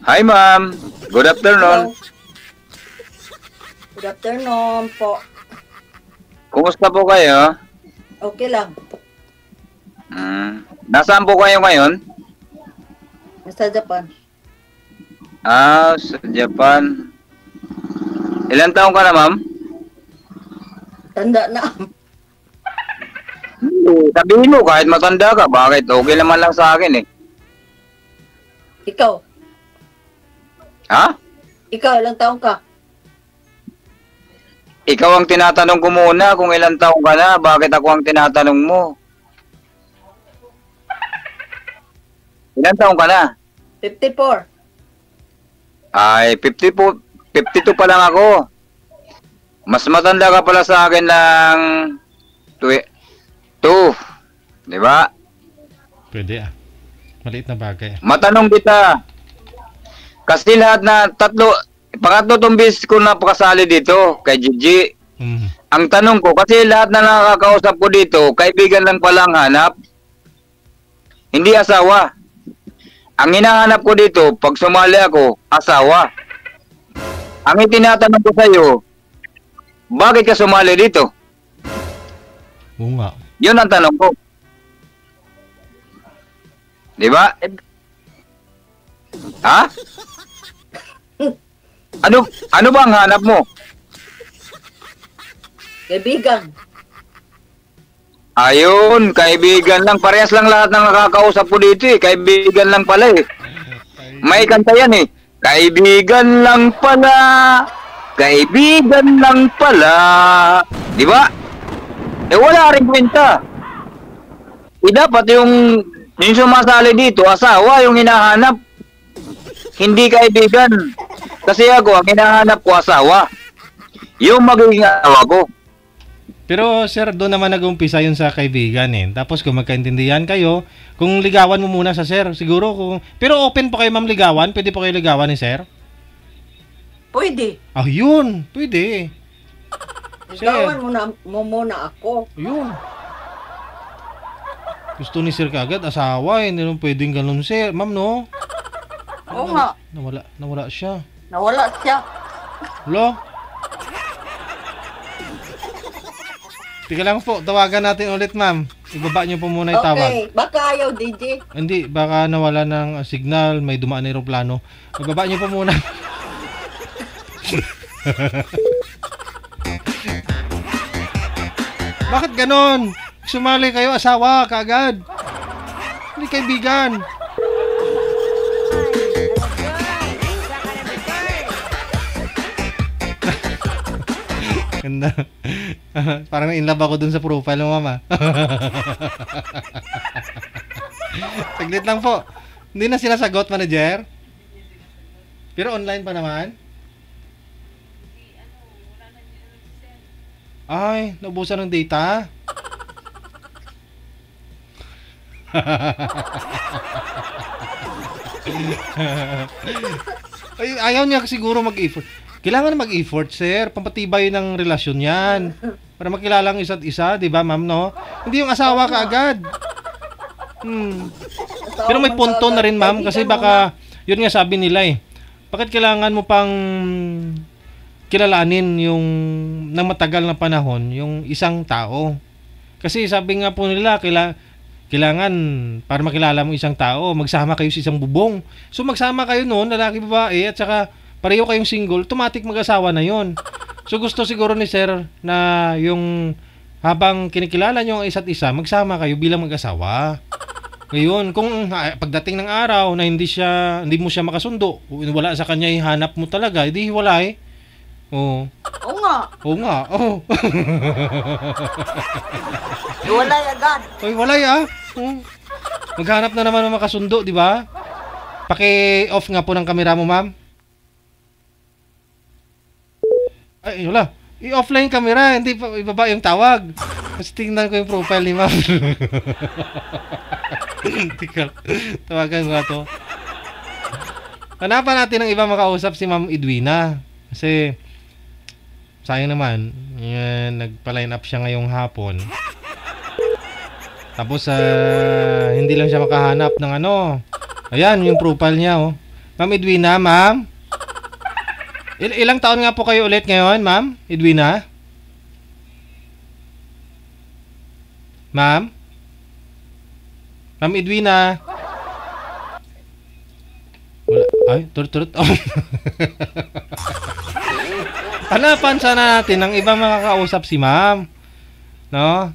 Hi, ma'am. Good afternoon. Hello. Good afternoon po. Kumusta po kayo? Okay lang. Nasaan po kayo ngayon? Nasa Japan. Sa Japan. Ilan taong ka na, ma'am? Tanda na. Sabihin mo, kahit matanda ka, bakit? Okay naman lang sa akin eh. Ikaw. Ha? Ikaw, ilang taong ka? Ikaw ang tinatanong ko muna kung ilan taong ka na, bakit ako ang tinatanong mo? Ilan taong ka na? 54. Ay, 52 pa lang ako. Mas matanda ka pala sa akin ng 2. Di ba? Pwede ah. Maliit na bagay. Matanong kita. Kasi lahat na pangatlo tong beses ko na pakasali dito kay Gigi. Ang tanong ko, kasi lahat na nakakausap ko dito, kaibigan lang palang hanap. Hindi asawa. Ang hinahanap ko dito, pag sumali ako, asawa. Ang itinatanong ko sa'yo, bakit ka sumali dito? Oo nga. Yun ang tanong ko. Di ba? Ha? Ano ba ang hanap mo? Kaibigan. Ayun, kaibigan lang. Parehas lang lahat ng nakakausap ko dito eh. Kaibigan lang pala eh. May kanta yan eh. Kaibigan lang pala. Kaibigan lang pala. Di ba? Eh wala rin kwenta. Dapat yung sumasali dito, asawa yung hinahanap. Hindi kaibigan. Kasi ako, ang hinahanap ko asawa. Yung magiging asawa ko. Pero sir, doon naman nag-umpisa yun sa kaibigan eh. Tapos kung magkaintindihan kayo, kung ligawan mo muna sa sir, siguro kung... Pero open pa kayo ma'am ligawan? Pwede pa kayo ligawan ni sir? Pwede. Ah, yun. Pwede. Ligawan mo muna ako. Yun. Gusto ni sir kaagad, asawa eh. Hindi naman pwedeng ganun sir. Ma'am no? Oo nga. Nawala siya. Nawala siya. Hello? Tika lang po, tawagan natin ulit ma'am. Ibaba niyo po muna yung tawag. Okay, baka ayaw DJ. Hindi, baka nawala ng signal, may dumaan na aeroplano. Ibaba niyo po muna. Bakit ganon? Sumali kayo, asawa, kaagad. Hindi kaibigan. Ganda. Parang in love ako dun sa profile mo, mama. Saglit lang po. Hindi na sinasagot, manager. Pero online pa naman. Ay, naubusan ng data. Ay, ayaw niya siguro mag-effort. Kailangan mag-effort, sir. Pampatibay ng relasyon yan. Para makilala ang isa't isa, di ba, ma'am, no? Hindi yung asawa ka agad. Pero may punto na rin, ma'am, kasi baka, yun nga sabi nila eh. Bakit kailangan mo pang kilalanin yung nang matagal na panahon yung isang tao? Kasi sabi nga po nila, kailangan para makilala mo isang tao, magsama kayo sa isang bubong. So magsama kayo noon, lalaki babae, at saka pareho kayong single, automatic mag-asawa na yon. So gusto siguro ni sir na yung habang kinikilala nyo ang isa't isa, magsama kayo bilang mag-asawa. Ngayon, kung pagdating ng araw na hindi mo siya makasundo, wala sa kanya, ihanap mo talaga, hindi hiwalay. Oo. Oo nga. Oo nga. Oo. Walay agad. Oy, walay ah. Maghanap na naman ng makasundo, di ba? Paki-off nga po ng kamera mo, ma'am. Ay, wala. I-offline camera, hindi pa ibaba yung tawag. Kasi tingnan ko yung profile ni ma'am. Tawagan ko to. Hanapan natin ng iba makausap si Ma'am Edwina. Kasi sayang naman, nagpa-line up siya ngayong hapon. Tapos hindi lang siya makahanap ng ano. Ayan, yung profile niya oh. Ma'am Edwina, ma'am? Ilang taon nga po kayo ulit ngayon, ma'am? Edwina? Ma'am? Ma'am Edwina? Wala. Ay, turut-turut. Oh. Hanapan sana natin ng ibang makakausap si ma'am. No?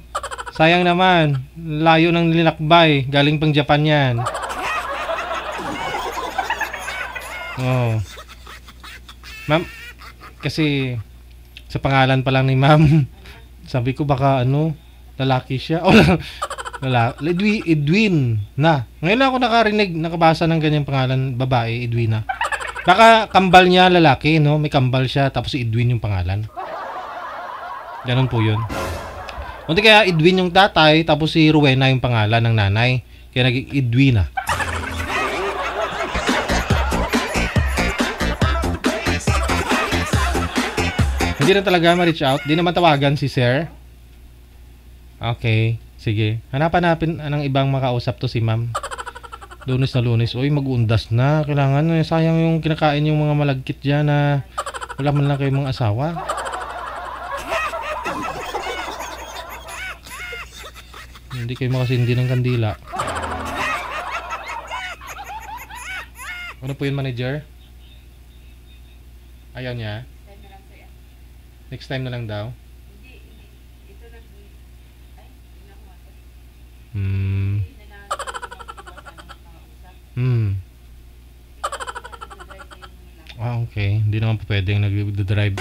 Sayang naman. Layo ng linakbay. Galing pang Japan yan. Oh. Ma'am, kasi sa pangalan pa lang ni ma'am, sabi ko baka lalaki siya. O Edwin na. Ngayon lang ako nakabasa ng ganyang pangalan, babae, Edwina. Baka kambal niya lalaki, no? May kambal siya, tapos si Edwin yung pangalan. Ganun po yun. Hindi kaya Edwin yung tatay, tapos si Rowena yung pangalan ng nanay. Kaya naging Edwina. Hindi na talaga ma-reach out. Di naman tawagan si sir. Okay. Sige. Hanapan ng ibang makausap to si ma'am. Lunes na Lunes. Uy, mag-uundas na. Kailangan. Sayang yung kinakain yung mga malagkit dyan na wala man lang kayong mga asawa. Hindi kayo makasindi ng kandila. Ano po yun, manager? Ayaw niya? Next time na lang daw? Okay. Hindi naman po pwedeng nag-drive.